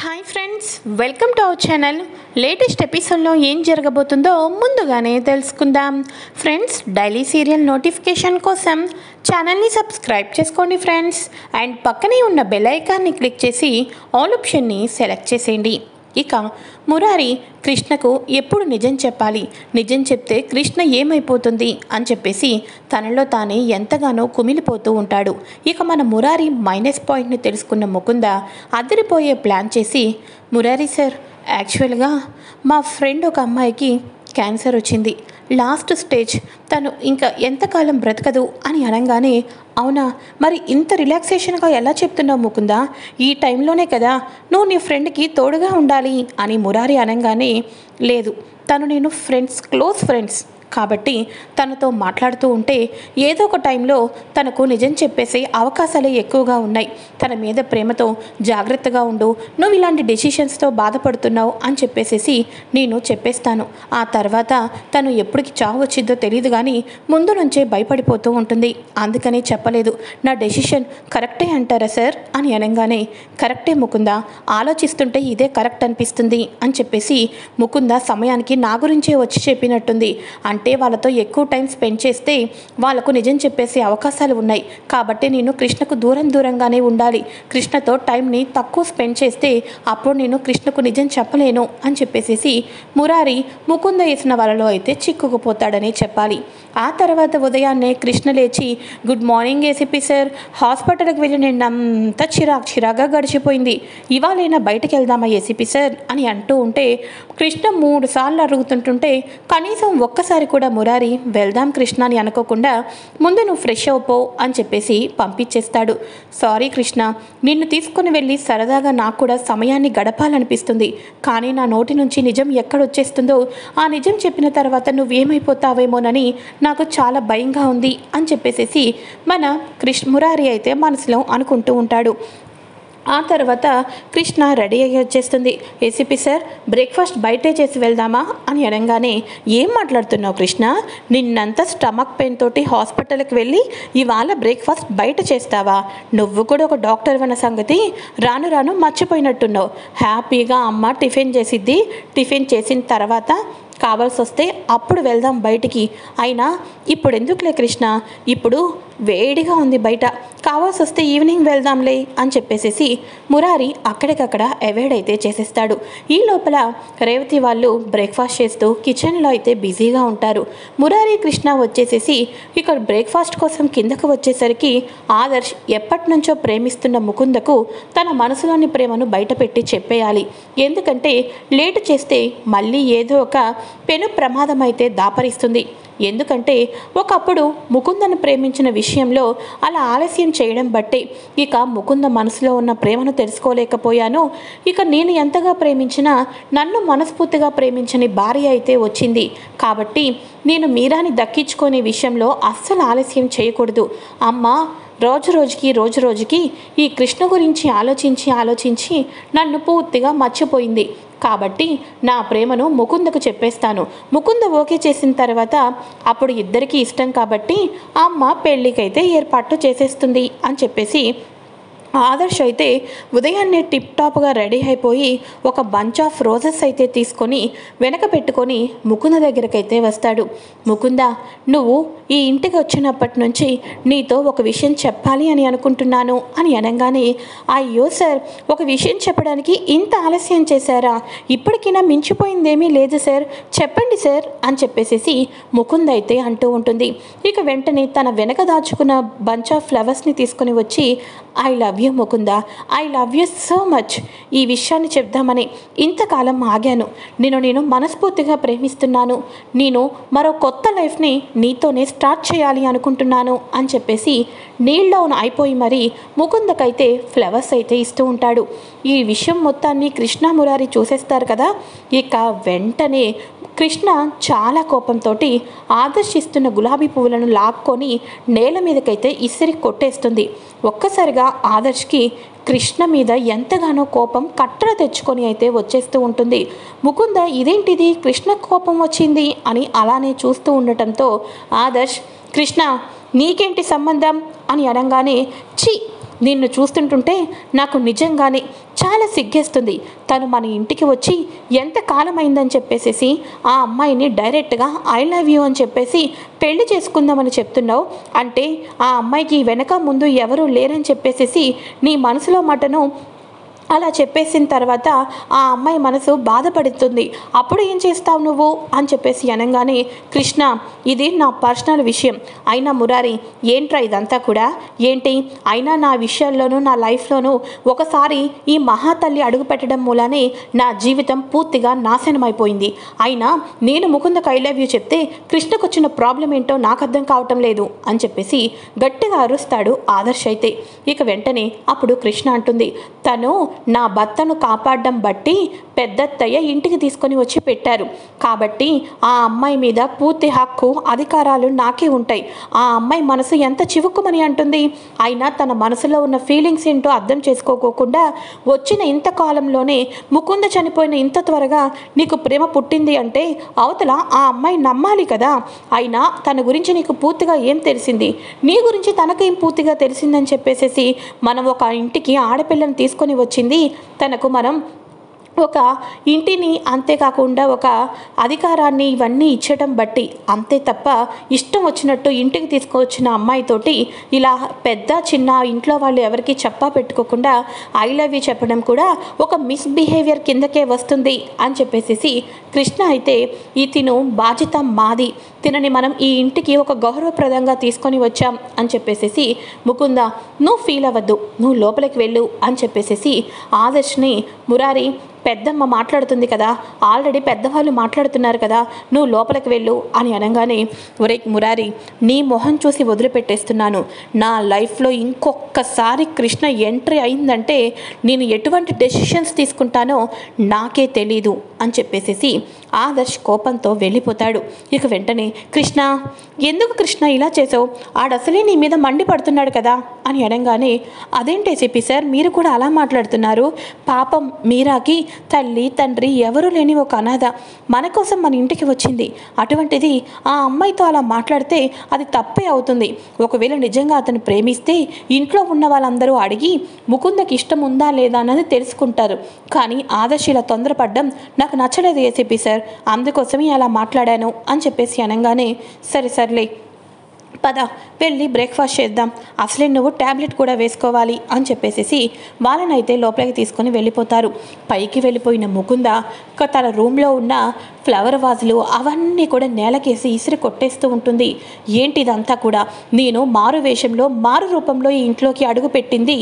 Hi friends, welcome to our channel. Latest ఎపిసోడ్లో ఏం జరగబోతుందో ముందుగానే తెలుసుకుందాం. ఫ్రెండ్స్, డైలీ సీరియల్ నోటిఫికేషన్ కోసం ఛానల్ని సబ్స్క్రైబ్ చేసుకోండి ఫ్రెండ్స్. అండ్ పక్కనే ఉన్న బెల్ ఐకాన్ని క్లిక్ చేసి ఆల్ ఆప్షన్ని సెలెక్ట్ చేసేయండి. ఇక మురారి కృష్ణకు ఎప్పుడు నిజం చెప్పాలి, నిజం చెప్తే కృష్ణ ఏమైపోతుంది అని చెప్పేసి తనలో తానే ఎంతగానో కుమిలిపోతూ ఉంటాడు. ఇక మన మురారి మైనస్ పాయింట్ని తెలుసుకున్న ముకుంద అదిరిపోయే ప్లాన్ చేసి, మురారి సార్, యాక్చువల్గా మా ఫ్రెండ్ ఒక అమ్మాయికి క్యాన్సర్ వచ్చింది, లాస్ట్ స్టేజ్, తను ఇంకా ఎంతకాలం బ్రతకదు అని అనగానే, అవునా, మరి ఇంత రిలాక్సేషన్గా ఎలా చెప్తున్నావు ముకుందా, ఈ టైంలోనే కదా నువ్వు నీ ఫ్రెండ్కి తోడుగా ఉండాలి అని మురారి అనగానే, లేదు, తను నేను ఫ్రెండ్స్, క్లోజ్ ఫ్రెండ్స్ కాబట్టి తనతో మాట్లాడుతూ ఉంటే ఏదో ఒక టైంలో తనకు నిజం చెప్పేసే అవకాశాలే ఎక్కువగా ఉన్నాయి. తన మీద ప్రేమతో జాగ్రత్తగా ఉండు, నువ్వు ఇలాంటి డెసిషన్స్తో బాధపడుతున్నావు అని చెప్పేసేసి నేను చెప్పేస్తాను. ఆ తర్వాత తను ఎప్పటికి చావు వచ్చిందో తెలియదు, కానీ ముందు నుంచే భయపడిపోతూ ఉంటుంది. అందుకనే చెప్పలేదు. నా డెసిషన్ కరెక్టే అంటారా సార్ అని అనగానే, కరెక్టే ముకుంద, ఆలోచిస్తుంటే ఇదే కరెక్ట్ అనిపిస్తుంది అని చెప్పేసి ముకుంద సమయానికి నా గురించే వచ్చి చెప్పినట్టుంది. అంటే వాళ్ళతో ఎక్కువ టైం స్పెండ్ చేస్తే వాళ్ళకు నిజం చెప్పేసే అవకాశాలు ఉన్నాయి. కాబట్టి నేను కృష్ణకు దూరంగానే ఉండాలి. కృష్ణతో టైంని తక్కువ స్పెండ్ చేస్తే అప్పుడు నేను కృష్ణకు నిజం చెప్పలేను అని చెప్పేసి మురారి ముకుంద వేసిన వలలో అయితే చిక్కుకుపోతాడని చెప్పాలి. ఆ తర్వాత ఉదయాన్నే కృష్ణ లేచి, గుడ్ మార్నింగ్ ఏసీపీ సార్, హాస్పిటల్కి వెళ్ళి నిన్నంతా చిరాగ్గా గడిచిపోయింది, ఇవాళైనా బయటకు వెళ్దామా ఏసీపీ సార్ అని అంటూ ఉంటే కృష్ణ 3 సార్లు అడుగుతుంటుంటే కనీసం ఒక్కసారి కూడా మురారి వెళ్దాం కృష్ణ అని అనుకోకుండా, ముందు నువ్వు ఫ్రెష్ అవుపో అని చెప్పేసి పంపించేస్తాడు. సారీ కృష్ణ, నిన్ను తీసుకుని వెళ్ళి సరదాగా నాకు కూడా సమయాన్ని గడపాలనిపిస్తుంది, కానీ నా నోటి నుంచి నిజం ఎక్కడొచ్చేస్తుందో, ఆ నిజం చెప్పిన తర్వాత నువ్వేమైపోతావేమోనని నాకు చాలా భయంగా ఉంది అని చెప్పేసి మన మురారి అయితే మనసులో అనుకుంటూ ఉంటాడు. ఆ తర్వాత కృష్ణ రెడీ అయ్యి వచ్చేస్తుంది. ఏసీపీ సార్, బ్రేక్ఫాస్ట్ బయటే చేసి వెళ్దామా అని అనగానే, ఏం మాట్లాడుతున్నావు కృష్ణ, నిన్నంతా స్టమక్ పెయిన్ తోటి హాస్పిటల్కి వెళ్ళి ఇవాళ బ్రేక్ఫాస్ట్ బయట చేస్తావా? నువ్వు కూడా ఒక డాక్టర్ అన్న సంగతి రాను రాను మర్చిపోయినట్టున్నావు. హ్యాపీగా అమ్మ టిఫిన్ చేసిద్ది, టిఫిన్ చేసిన తర్వాత కావాల్సి వస్తే అప్పుడు వెళ్దాం బయటికి. అయినా ఇప్పుడు ఎందుకులే కృష్ణ, ఇప్పుడు వేడిగా ఉంది బయట, కావాల్సి వస్తే ఈవినింగ్ వెళ్దాంలే అని చెప్పేసి మురారి అక్కడికక్కడ అవాయిడ్ అయితే చేసేస్తాడు. ఈ లోపల రేవతి వాళ్ళు బ్రేక్ఫాస్ట్ చేస్తూ కిచెన్లో అయితే బిజీగా ఉంటారు. మురారి కృష్ణ వచ్చేసేసి ఇక్కడ బ్రేక్ఫాస్ట్ కోసం కిందకు వచ్చేసరికి ఆదర్శ్ ఎప్పటి నుంచో ప్రేమిస్తున్న ముకుందకు తన మనసులోని ప్రేమను బయటపెట్టి చెప్పేయాలి. ఎందుకంటే లేటు చేస్తే మళ్ళీ ఏదో ఒక పెను ప్రమాదం అయితే దాపరిస్తుంది. ఎందుకంటే ఒకప్పుడు ముకుందను ప్రేమించిన విషయంలో అలా ఆలస్యం చేయడం బట్టే ఇక ముకుంద మనసులో ఉన్న ప్రేమను తెలుసుకోలేకపోయాను. ఇక నేను ఎంతగా ప్రేమించినా నన్ను మనస్ఫూర్తిగా ప్రేమించని భార్య అయితే వచ్చింది. కాబట్టి నేను మీరాని దక్కించుకునే విషయంలో అస్సలు ఆలస్యం చేయకూడదు. అమ్మ రోజు రోజుకి ఈ కృష్ణ గురించి ఆలోచించి నన్ను పూర్తిగా మర్చిపోయింది. కాబట్టి నా ప్రేమను ముకుందకు చెప్పేస్తాను. ముకుంద ఓకే చేసిన తర్వాత అప్పుడు ఇద్దరికీ ఇష్టం కాబట్టి అమ్మ పెళ్ళికైతే ఏర్పాట్లు చేసేస్తుంది అని చెప్పేసి ఆదర్శ్ అయితే ఉదయాన్నే టిప్ టాప్గా రెడీ అయిపోయి ఒక బంచ్ ఆఫ్ రోజెస్ అయితే తీసుకొని వెనక పెట్టుకొని ముకుంద దగ్గరకైతే వస్తాడు. ముకుంద, నువ్వు ఈ ఇంటికి వచ్చినప్పటి నుంచి నీతో ఒక విషయం చెప్పాలి అని అనుకుంటున్నాను అని అనగానే, అయ్యో సార్, ఒక విషయం చెప్పడానికి ఇంత ఆలస్యం చేశారా? ఇప్పటికైనా మించిపోయిందేమీ లేదు సార్, చెప్పండి సార్ అని చెప్పేసి ముకుంద అయితే అంటూ ఉంటుంది. ఇక వెంటనే తన వెనక దాచుకున్న బంచ్ ఆఫ్ ఫ్లవర్స్ని తీసుకొని వచ్చి, I love you Mukunda, I love you so much. ఈ విషయాన్ని చెప్దామని ఇంతకాలం ఆగాను. నేను మనస్ఫూర్తిగా ప్రేమిస్తున్నాను. నేను మరో కొత్త లైఫ్ని నీతోనే స్టార్ట్ చేయాలి అనుకుంటున్నాను అని చెప్పేసి నీల్ డౌన్ అయిపోయి మరి ముకుందకైతే ఫ్లవర్స్ అయితే ఇస్తూ ఉంటాడు. ఈ విషయం మొత్తాన్ని కృష్ణ మురారి చూసేస్తారు కదా. ఇక వెంటనే కృష్ణ చాలా కోపంతో ఆదర్శిస్తున్న గులాబీ పువ్వులను లాక్కొని నేల మీదకైతే ఇసిరి కొట్టేస్తుంది. ఒక్కసారిగా ఆదర్శ్కి కృష్ణ మీద ఎంతగానో కోపం కట్టడ తెచ్చుకొని అయితే వచ్చేస్తూ ఉంటుంది. ముకుంద, ఇదేంటిది, కృష్ణ కోపం వచ్చింది అని అలానే చూస్తూ ఉండటంతో ఆదర్శ్, కృష్ణ నీకేంటి సంబంధం అని అనగానే, ఛీ, నిన్ను చూస్తుంటుంటే నాకు నిజంగానే చాలా సిగ్గేస్తుంది. తను మన ఇంటికి వచ్చి ఎంత కాలమైందని చెప్పేసేసి ఆ అమ్మాయిని డైరెక్ట్గా ఐ లవ్ యూ అని చెప్పేసి పెళ్లి చేసుకుందామని చెప్తున్నావు. అంటే ఆ అమ్మాయికి వెనక ముందు ఎవరూ లేరని చెప్పేసేసి నీ మనసులో మాటను అలా చెప్పేసిన తర్వాత ఆ అమ్మాయి మనసు బాధపడుతుంది. అప్పుడు ఏం చేస్తావు నువ్వు అని చెప్పేసి అనగానే, కృష్ణ ఇది నా పర్సనల్ విషయం. అయినా మురారి ఏంట్రా ఇదంతా కూడా ఏంటి? అయినా నా విషయాల్లోనూ నా లైఫ్లోనూ ఒకసారి ఈ మహాతల్లి అడుగు పెట్టడం మూలానే నా జీవితం పూర్తిగా నాశనం అయిపోయింది. అయినా నేను ముకుందకు ఐ లవ్ యూ చెప్తే కృష్ణకు వచ్చిన ప్రాబ్లం ఏంటో నాకు అర్థం కావటం లేదు అని చెప్పేసి గట్టిగా అరుస్తాడు ఆదర్శ్. అయితే ఇక వెంటనే అప్పుడు కృష్ణ అంటుంది, తను నా భర్తను కాపాడడం బట్టి పెద్దత్తయ్య ఇంటికి తీసుకొని వచ్చి పెట్టారు కాబట్టి ఆ అమ్మాయి మీద పూర్తి హక్కు అధికారాలు నాకే ఉంటాయి. ఆ అమ్మాయి మనసు ఎంత చివుక్కుమని అంటుంది. అయినా తన మనసులో ఉన్న ఫీలింగ్స్ ఏంటో అర్థం చేసుకోకుండా వచ్చిన ఇంత కాలంలోనే ముకుంద చనిపోయిన ఇంత త్వరగా నీకు ప్రేమ పుట్టింది అంటే అవతల ఆ అమ్మాయి నమ్మాలి కదా. అయినా తన గురించి నీకు పూర్తిగా ఏం తెలిసింది? నీ గురించి తనకేం పూర్తిగా తెలిసిందని చెప్పేసేసి మనం ఒక ఇంటికి ఆడపిల్లని తీసుకొని వచ్చింది తనకు మనం ఒక ఇంటిని అంతేకాకుండా ఒక అధికారాన్ని ఇవన్నీ ఇచ్చటం బట్టి అంతే తప్ప ఇష్టం వచ్చినట్టు ఇంటికి తీసుకువచ్చిన అమ్మాయితోటి ఇలా పెద్ద చిన్న ఇంట్లో వాళ్ళు ఎవరికి చెప్పా పెట్టుకోకుండా ఐ లవ్ యూ చెప్పడం కూడా ఒక మిస్బిహేవియర్ కిందకే వస్తుంది అని చెప్పేసి కృష్ణ అయితే ఈ తిను బాధ్యత మాది, తినని మనం ఈ ఇంటికి ఒక గౌరవప్రదంగా తీసుకొని వచ్చాం అని చెప్పేసి ముకుంద నువ్వు ఫీల్ అవ్వద్దు, నువ్వు లోపలికి వెళ్ళు అని చెప్పేసి ఆదర్శ్ని మురారి పెద్దమ్మ మాట్లాడుతుంది కదా, ఆల్రెడీ పెద్దవాళ్ళు మాట్లాడుతున్నారు కదా, నువ్వు లోపలికి వెళ్ళు అని అనగానే, ఒరే మురారి నీ మొహం చూసి వదిలిపెట్టేస్తున్నాను. నా లైఫ్లో ఇంకొకసారి కృష్ణ ఎంట్రీ అయిందంటే నేను ఎటువంటి డెసిషన్స్ తీసుకుంటానో నాకే తెలీదు అని చెప్పేసి ఆదర్శ్ కోపంతో వెళ్ళిపోతాడు. ఇక వెంటనే కృష్ణ ఎందుకు కృష్ణ ఇలా చేసావు? ఆడసలే నీ మీద మండి పడుతున్నాడు కదా అని అనగానే, అదేంటి ఏసీపీ సార్ మీరు కూడా అలా మాట్లాడుతున్నారు? పాపం మీరాకి తల్లి తండ్రి ఎవరూ లేని ఒక అనాథ మన కోసం మన ఇంటికి వచ్చింది. అటువంటిది ఆ అమ్మాయితో అలా మాట్లాడితే అది తప్పే అవుతుంది. ఒకవేళ నిజంగా అతను ప్రేమిస్తే ఇంట్లో ఉన్న వాళ్ళందరూ అడిగి ముకుందకి ఇష్టం ఉందా లేదా అన్నది తెలుసుకుంటారు. కానీ ఆదర్శ్ ఇలా తొందరపడ్డం నాకు నచ్చలేదు ఏసీపీ సార్, అందుకోసమే అలా మాట్లాడాను అని చెప్పేసి అనగానే, సరే సర్లే పద వెళ్ళి బ్రేక్ఫాస్ట్ చేద్దాం, అసలే నువ్వు ట్యాబ్లెట్ కూడా వేసుకోవాలి అని చెప్పేసి వాళ్ళనైతే లోపలికి తీసుకొని వెళ్ళిపోతారు. పైకి వెళ్ళిపోయిన ముకుంద తన రూమ్లో ఉన్న ఫ్లవర్ వాజులు అవన్నీ కూడా నేలకేసి ఇసిరి కొట్టేస్తూ ఉంటుంది. ఏంటి ఇదంతా కూడా? నేను మారు వేషంలో మారు రూపంలో ఈ ఇంట్లోకి అడుగు పెట్టింది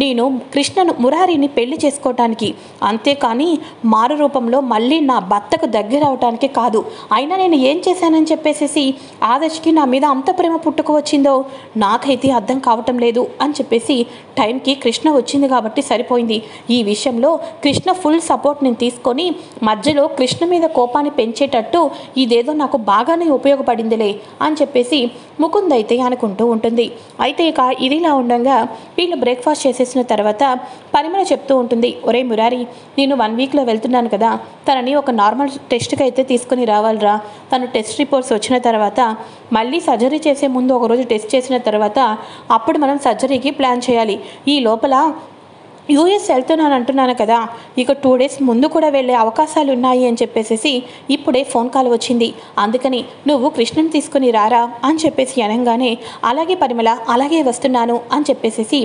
నేను కృష్ణను మురారిని పెళ్లి చేసుకోవటానికి, అంతేకాని మారు రూపంలో మళ్ళీ నా భర్తకు దగ్గర అవటానికి కాదు. అయినా నేను ఏం చేశానని చెప్పేసి ఆదర్శ్కి నా మీద అంత ప్రేమ పుట్టుకు వచ్చిందో నాకైతే అర్థం కావటం లేదు అని చెప్పేసి టైంకి కృష్ణ వచ్చింది కాబట్టి సరిపోయింది. ఈ విషయంలో కృష్ణ ఫుల్ సపోర్ట్ నేను తీసుకొని మధ్యలో కృష్ణ మీద కోపాన్ని పెంచేటట్టు ఇదేదో నాకు బాగానే ఉపయోగపడిందిలే అని చెప్పేసి ముకుంద్ అయితే అనుకుంటూ ఉంటుంది. అయితే ఇక ఇదిలా ఉండగా వీళ్ళు బ్రేక్ఫాస్ట్ చేసేసిన తర్వాత పరిమళ చెప్తూ ఉంటుంది, ఒరే మురారి నేను 1 వీక్లో వెళ్తున్నాను కదా, తనని ఒక నార్మల్ టెస్ట్కి అయితే తీసుకొని రావాలిరా. తను టెస్ట్ రిపోర్ట్స్ వచ్చిన తర్వాత మళ్ళీ సర్జరీ చేసే ముందు ఒకరోజు టెస్ట్ చేసిన తర్వాత అప్పుడు మనం సర్జరీకి ప్లాన్ చేయాలి. ఈ లోపల యూఎస్ వెళ్తున్నాను అంటున్నాను కదా, ఇక 2 డేస్ ముందు కూడా వెళ్ళే అవకాశాలు ఉన్నాయి అని చెప్పేసి ఇప్పుడే ఫోన్ కాల్ వచ్చింది. అందుకని నువ్వు కృష్ణని తీసుకుని రారా అని చెప్పేసి అనగానే, అలాగే పరిమళ అలాగే వస్తున్నాను అని చెప్పేసి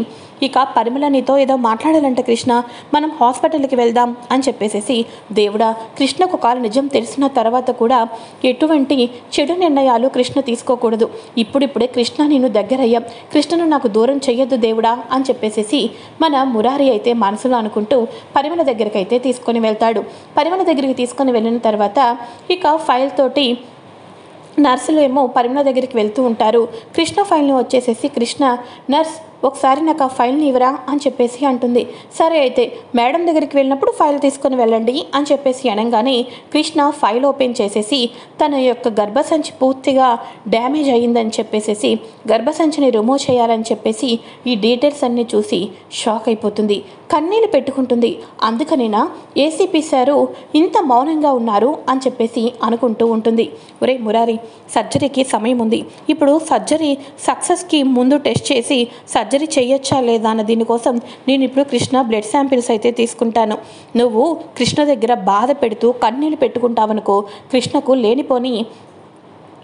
ఇక పరిమళ నీతో ఏదో మాట్లాడాలంటే కృష్ణ మనం హాస్పిటల్కి వెళ్దాం అని చెప్పేసి, దేవుడా కృష్ణకు ఒకవేళ నిజం తెలిసిన తర్వాత కూడా ఎటువంటి చెడు నిర్ణయాలు కృష్ణ తీసుకోకూడదు. ఇప్పుడిప్పుడే కృష్ణ నేను దగ్గరయ్యాం, కృష్ణను నాకు దూరం చెయ్యొద్దు దేవుడా అని చెప్పేసి మన మురారి అయితే మనసులో అనుకుంటూ పరిమళ దగ్గరికి అయితే తీసుకొని వెళ్తాడు. పరిమళ దగ్గరికి తీసుకొని వెళ్ళిన తర్వాత ఇక ఫైల్ తోటి నర్సులు ఏమో పరిమళ దగ్గరికి వెళ్తూ ఉంటారు. కృష్ణ ఫైల్ని వచ్చేసేసి కృష్ణ నర్స్ ఒకసారి నాకు ఆ ఫైల్ని ఇవ్వరా అని చెప్పేసి అంటుంది. సరే అయితే మేడం దగ్గరికి వెళ్ళినప్పుడు ఫైల్ తీసుకొని వెళ్ళండి అని చెప్పేసి అనగానే కృష్ణ ఫైల్ ఓపెన్ చేసేసి తన యొక్క గర్భసంచి పూర్తిగా డ్యామేజ్ అయ్యిందని చెప్పేసి గర్భసంచిని రిమూవ్ చేయాలని చెప్పేసి ఈ డీటెయిల్స్ అన్నీ చూసి షాక్ అయిపోతుంది, కన్నీళ్ళు పెట్టుకుంటుంది. అందుకనేనా ఏసీపీ సారు ఇంత మౌనంగా ఉన్నారు అని చెప్పేసి అనుకుంటూ ఉంటుంది. ఒరే మురారి సర్జరీకి సమయం ఉంది, ఇప్పుడు సర్జరీ సక్సెస్కి ముందు టెస్ట్ చేసి సర్జరీ చేయొచ్చా లేదా అన్న దీనికోసం నేను ఇప్పుడు కృష్ణ బ్లడ్ శాంపిల్స్ అయితే తీసుకుంటాను. నువ్వు కృష్ణ దగ్గర బాధ పెడుతూ కన్నీళ్ళు పెట్టుకుంటావనుకో, కృష్ణకు లేనిపోని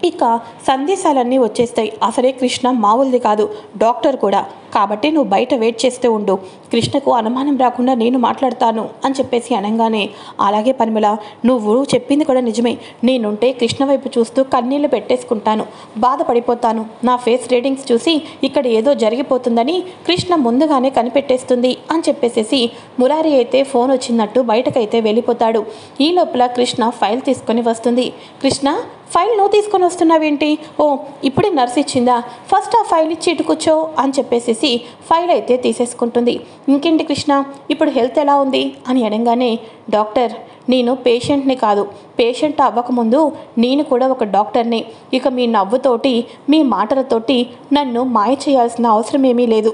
ఇక సందేశాలన్నీ వచ్చేస్తాయి. అసలే కృష్ణ మామూలుది కాదు, డాక్టర్ కూడా. కాబట్టి నువ్వు బయట వెయిట్ చేస్తూ ఉండు, కృష్ణకు అనుమానం రాకుండా నేను మాట్లాడతాను అని చెప్పేసి అనగానే, అలాగే పరిమళ, నువ్వు చెప్పింది కూడా నిజమే. నేనుంటే కృష్ణ వైపు చూస్తూ కన్నీళ్లు పెట్టేసుకుంటాను, బాధపడిపోతాను. నా ఫేస్ రీడింగ్స్ చూసి ఇక్కడ ఏదో జరిగిపోతుందని కృష్ణ ముందుగానే కనిపెట్టేస్తుంది అని చెప్పేసేసి మురారి అయితే ఫోన్ వచ్చిందట్టు బయటకైతే వెళ్ళిపోతాడు. ఈ లోపల కృష్ణ ఫైల్ తీసుకొని వస్తుంది. కృష్ణ, ఫైల్ నువ్వు తీసుకొని వస్తున్నావేంటి? ఓ, ఇప్పుడే నర్స్ ఇచ్చిందా? ఫస్ట్ ఆ ఫైల్ ఇచ్చి ఇటు కూర్చో అని చెప్పేసేసి ఫైల్ అయితే తీసేసుకుంటుంది. ఇంకేంటి కృష్ణ, ఇప్పుడు హెల్త్ ఎలా ఉంది అని అనగానే, డాక్టర్, నేను పేషెంట్ని కాదు, పేషెంట్ అవ్వకముందు నేను కూడా ఒక డాక్టర్ని. ఇక మీ నవ్వుతోటి మీ మాటలతోటి నన్ను మాయ చేయాల్సిన అవసరం ఏమీ లేదు,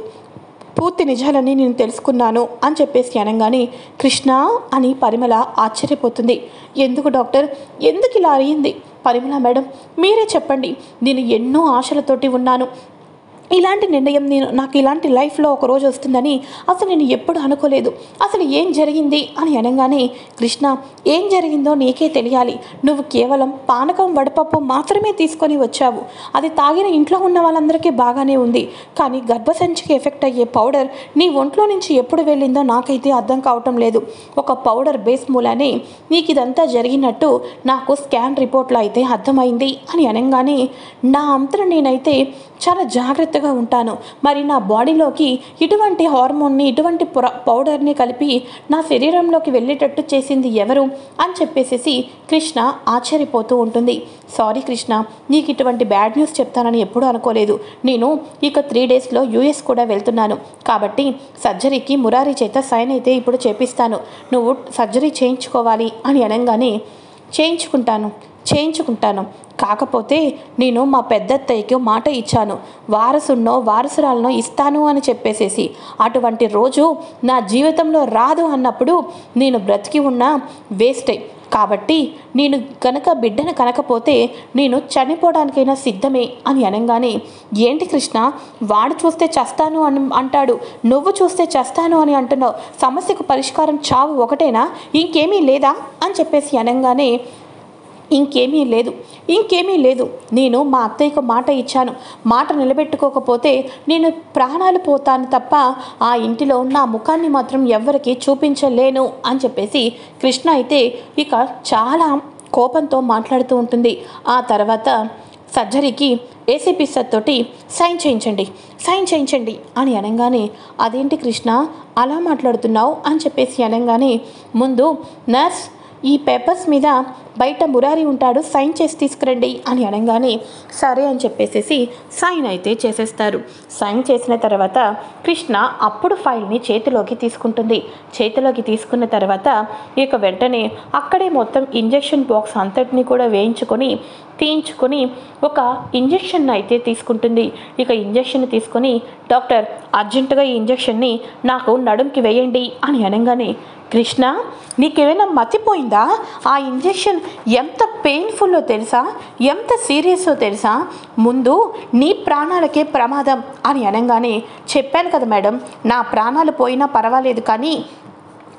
పూర్తి నిజాలని నేను తెలుసుకున్నాను అని చెప్పేసి అనగానే, కృష్ణ అని పరిమళ ఆశ్చర్యపోతుంది. ఎందుకు డాక్టర్, ఎందుకు ఇలా అయ్యింది? పరిమళ మేడం, మీరే చెప్పండి. నేను ఎన్నో ఆశలతోటి ఉన్నాను. ఇలాంటి నిర్ణయం నాకు ఇలాంటి లైఫ్లో ఒక రోజు వస్తుందని అసలు నేను ఎప్పుడు అనుకోలేదు. అసలు ఏం జరిగింది అని అనగానే, కృష్ణ, ఏం జరిగిందో నీకే తెలియాలి. నువ్వు కేవలం పానకం వడపప్పు మాత్రమే తీసుకొని వచ్చావు. అది తాగిన ఇంట్లో ఉన్న వాళ్ళందరికీ బాగానే ఉంది. కానీ గర్భసంచికి ఎఫెక్ట్ అయ్యే పౌడర్ నీ ఒంట్లో నుంచి ఎప్పుడు వెళ్ళిందో నాకైతే అర్థం కావటం లేదు. ఒక పౌడర్ బేస్ మూలానే నీకు ఇదంతా జరిగినట్టు నాకు స్కాన్ రిపోర్ట్లో అయితే అర్థమైంది అని అనగానే, నా అంతటా నేనైతే చాలా జాగ్రత్తగా ఉంటాను. మరి నా బాడీలోకి ఇటువంటి హార్మోన్ని, ఇటువంటి పౌడర్ని కలిపి నా శరీరంలోకి వెళ్ళేటట్టు చేసింది ఎవరు అని చెప్పేసి కృష్ణ ఆశ్చర్యపోతూ ఉంటుంది. సారీ కృష్ణ, నీకు ఇటువంటి బ్యాడ్ న్యూస్ చెప్తానని ఎప్పుడూ అనుకోలేదు. నేను ఇక 3 డేస్లో యూఎస్ కూడా వెళ్తున్నాను. కాబట్టి సర్జరీకి మురారి చేత సైన్ అయితే ఇప్పుడు చేపిస్తాను. నువ్వు సర్జరీ చేయించుకోవాలి అని అనగానే, చేయించుకుంటాను. కాకపోతే నేను మా పెద్దత్తయ్యకి మాట ఇచ్చాను, వారసున్నో వారసురాలనో ఇస్తాను అని చెప్పేసేసి. అటువంటి రోజు నా జీవితంలో రాదు అన్నప్పుడు నేను బ్రతికి ఉన్నా వేస్టే. కాబట్టి నేను కనుక బిడ్డను కనకపోతే నేను చనిపోవడానికైనా సిద్ధమే అని అనగానే, ఏంటి కృష్ణ, వాడు చూస్తే చస్తాను అని అంటాడు, నువ్వు చూస్తే చస్తాను అని అంటున్నావు. సమస్యకు పరిష్కారం చావు ఒకటేనా? ఇంకేమీ లేదా అని చెప్పేసి అనగానే, ఇంకేమీ లేదు. నేను మా అత్తయ్యకు మాట ఇచ్చాను. మాట నిలబెట్టుకోకపోతే నేను ప్రాణాలు పోతాను తప్ప ఆ ఇంటిలో నా ముఖాన్ని మాత్రం ఎవ్వరికీ చూపించలేను అని చెప్పేసి కృష్ణ అయితే ఇక చాలా కోపంతో మాట్లాడుతూ ఉంటుంది. ఆ తర్వాత సర్జరీకి ఏసీపీ సార్ తోటి సైన్ చేయించండి అని అనగానే, అదేంటి కృష్ణ అలా మాట్లాడుతున్నావు అని చెప్పేసి అనగానే, ముందు నర్స్ ఈ పేపర్స్ మీద బయట మురారి ఉంటాడు, సైన్ చేసి తీసుకురండి అని అనగానే, సరే అని చెప్పేసి సైన్ అయితే చేసేస్తారు. సైన్ చేసిన తర్వాత కృష్ణ అప్పుడు ఫైల్ని చేతిలోకి తీసుకున్న తర్వాత ఇక వెంటనే అక్కడే మొత్తం ఇంజెక్షన్ బాక్స్ అంతటిని కూడా తీయించుకొని ఒక ఇంజెక్షన్ అయితే తీసుకుంటుంది. ఇక ఇంజెక్షన్ తీసుకొని, డాక్టర్ అర్జెంటుగా ఈ ఇంజెక్షన్ని నాకు నడుంకి వేయండి అని అనగానే, కృష్ణ నీకేమైనా మతిపోయిందా? ఆ ఇంజెక్షన్ ఎంత పెయిన్ఫుల్లో తెలుసా, ఎంత సీరియస్లో తెలుసా? ముందు నీ ప్రాణాలకే ప్రమాదం అని అనగానే, చెప్పాను కదా మేడం, నా ప్రాణాలు పోయినా పర్వాలేదు, కానీ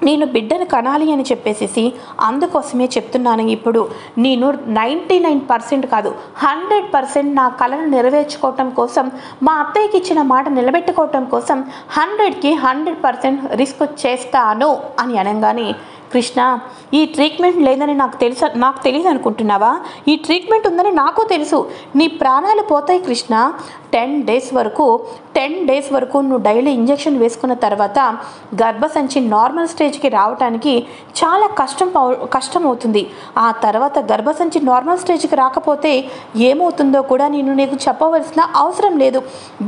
నేను బిడ్డను కనాలి అని చెప్పేసి అందుకోసమే చెప్తున్నాను. ఇప్పుడు నేను 99% కాదు 100% నా కళను నెరవేర్చుకోవటం కోసం, మా అత్తయ్యకి ఇచ్చిన మాట నిలబెట్టుకోవటం కోసం 100కి 100% రిస్క్ చేస్తాను అని అనగానే, కృష్ణ ఈ ట్రీట్మెంట్ లేదని నాకు తెలియదు అనుకుంటున్నావా? ఈ ట్రీట్మెంట్ ఉందని నాకు తెలుసు. నీ ప్రాణాలు పోతాయి కృష్ణ. 10 డేస్ వరకు నువ్వు డైలీ ఇంజెక్షన్ వేసుకున్న తర్వాత గర్భసంచి నార్మల్ స్టేజ్కి రావడానికి చాలా కష్టం అవుతుంది. ఆ తర్వాత గర్భసంచి నార్మల్ స్టేజ్కి రాకపోతే ఏమవుతుందో కూడా నేను నీకు చెప్పవలసిన అవసరం లేదు.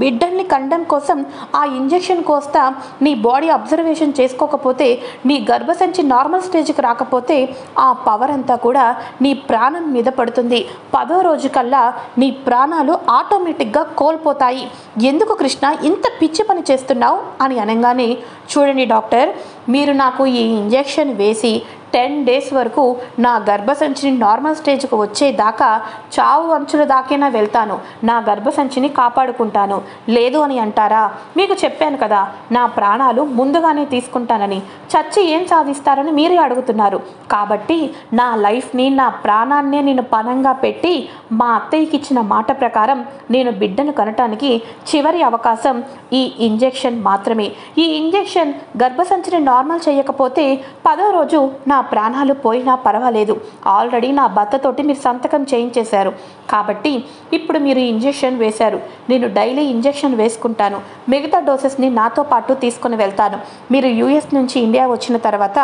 బిడ్డల్ని కండం కోసం ఆ ఇంజెక్షన్ కోస్తా నీ బాడీ అబ్జర్వేషన్ చేసుకోకపోతే, నీ గర్భసంచి నార్మల్ స్టేజ్కి రాకపోతే ఆ పవర్ అంతా కూడా నీ ప్రాణం మీద పడుతుంది. 10వ రోజు కల్లా నీ ప్రాణాలు ఆటోమేటిక్గా కోల్పోతాయి. ఎందుకు కృష్ణ ఇంత పిచ్చి పని చేస్తున్నావు అని అనగానే, చూడండి డాక్టర్, మీరు నాకు ఈ ఇంజెక్షన్ వేసి 10 డేస్ వరకు నా గర్భసంచిని నార్మల్ స్టేజ్కి వచ్చేదాకా చావు అంచుల దాకైనా వెళ్తాను, నా గర్భసంచిని కాపాడుకుంటాను. లేదు అని అంటారా? మీకు చెప్పాను కదా నా ప్రాణాలు ముందుగానే తీసుకుంటానని. చచ్చి ఏం సాధిస్తారని మీరే అడుగుతున్నారు. కాబట్టి నా లైఫ్ని, నా ప్రాణాన్నే నేను పణంగా పెట్టి మా అత్తయ్యకి ఇచ్చిన మాట ప్రకారం నేను బిడ్డను కనటానికి చివరి అవకాశం ఈ ఇంజెక్షన్ మాత్రమే. ఈ ఇంజెక్షన్ గర్భసంచిని నార్మల్ చేయకపోతే 10వ రోజు నా ప్రాణాలు పోయినా పర్వాలేదు. ఆల్రెడీ నా భర్తతోటి మీరు సంతకం చేయించేశారు. కాబట్టి ఇప్పుడు మీరు ఇంజెక్షన్ వేశారు. నేను డైలీ ఇంజెక్షన్ వేసుకుంటాను. మిగతా డోసెస్ని నాతో పాటు తీసుకుని వెళ్తాను. మీరు యుఎస్ నుంచి ఇండియా వచ్చిన తర్వాత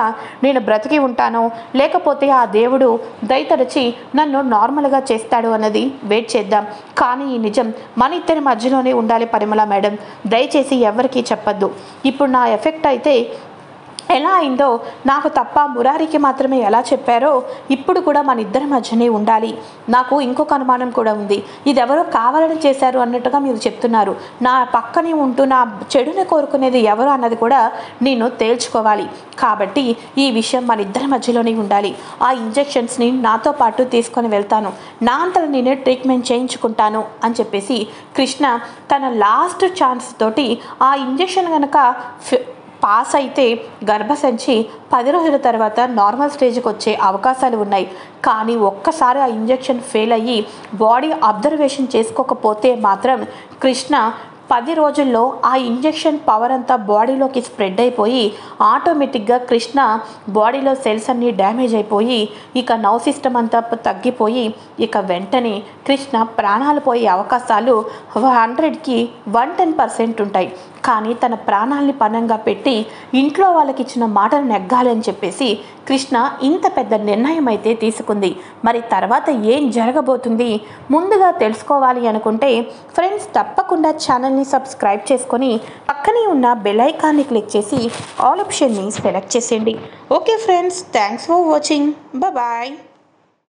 నేను బ్రతికి ఉంటానో లేకపోతే ఆ దేవుడు దయతరచి నన్ను నార్మల్గా చేస్తాడు అన్నది వెయిట్ చేద్దాం. కానీ ఈ నిజం మన ఇద్దరి మధ్యలోనే ఉండాలి పరిమళ మేడం. దయచేసి ఎవరికీ చెప్పద్దు. ఇప్పుడు నా ఎఫెక్ట్ అయితే ఎలా అయిందో నాకు తప్ప మురారికి మాత్రమే ఎలా చెప్పారో ఇప్పుడు కూడా మన ఇద్దరి మధ్యనే ఉండాలి. నాకు ఇంకొక అనుమానం కూడా ఉంది. ఇది ఎవరో కావాలని చేశారు అన్నట్టుగా మీరు చెప్తున్నారు. నా పక్కనే ఉంటూ నా చెడుని కోరుకునేది ఎవరు అన్నది కూడా నేను తేల్చుకోవాలి. కాబట్టి ఈ విషయం మన ఇద్దరి మధ్యలోనే ఉండాలి. ఆ ఇంజెక్షన్స్ని నాతో పాటు తీసుకొని వెళ్తాను. నా అంతలో నేనే ట్రీట్మెంట్ చేయించుకుంటాను అని చెప్పేసి కృష్ణ తన లాస్ట్ ఛాన్స్ తోటి ఆ ఇంజెక్షన్ కనుక పాస్ అయితే గర్భసంచి 10 రోజుల తర్వాత నార్మల్ స్టేజ్కి వచ్చే అవకాశాలు ఉన్నాయి. కానీ ఒక్కసారి ఆ ఇంజెక్షన్ ఫెయిల్ అయ్యి బాడీ అబ్జర్వేషన్ చేసుకోకపోతే మాత్రం కృష్ణ 10 రోజుల్లో ఆ ఇంజెక్షన్ పవర్ అంతా బాడీలోకి స్ప్రెడ్ అయిపోయి ఆటోమేటిక్గా కృష్ణ బాడీలో సెల్స్ అన్నీ డ్యామేజ్ అయిపోయి ఇక నర్వ్ సిస్టమ్ అంతా తగ్గిపోయి ఇక వెంటనే కృష్ణ ప్రాణాలు పోయే అవకాశాలు 100కి 110% ఉంటాయి. కానీ తన ప్రాణాలని పణంగా పెట్టి ఇంట్లో వాళ్ళకి ఇచ్చిన మాటను నెగ్గాలి అని చెప్పేసి కృష్ణ ఇంత పెద్ద నిర్ణయం అయితే తీసుకుంది. మరి తర్వాత ఏం జరగబోతుంది ముందుగా తెలుసుకోవాలి అనుకుంటే ఫ్రెండ్స్ తప్పకుండా ఛానల్ని సబ్స్క్రైబ్ చేసుకొని పక్కనే ఉన్న బెల్ ఐకాన్ని క్లిక్ చేసి ఆల్ ఆప్షన్ని సెలెక్ట్ చేసేయండి. Okay friends, thanks for watching. Bye.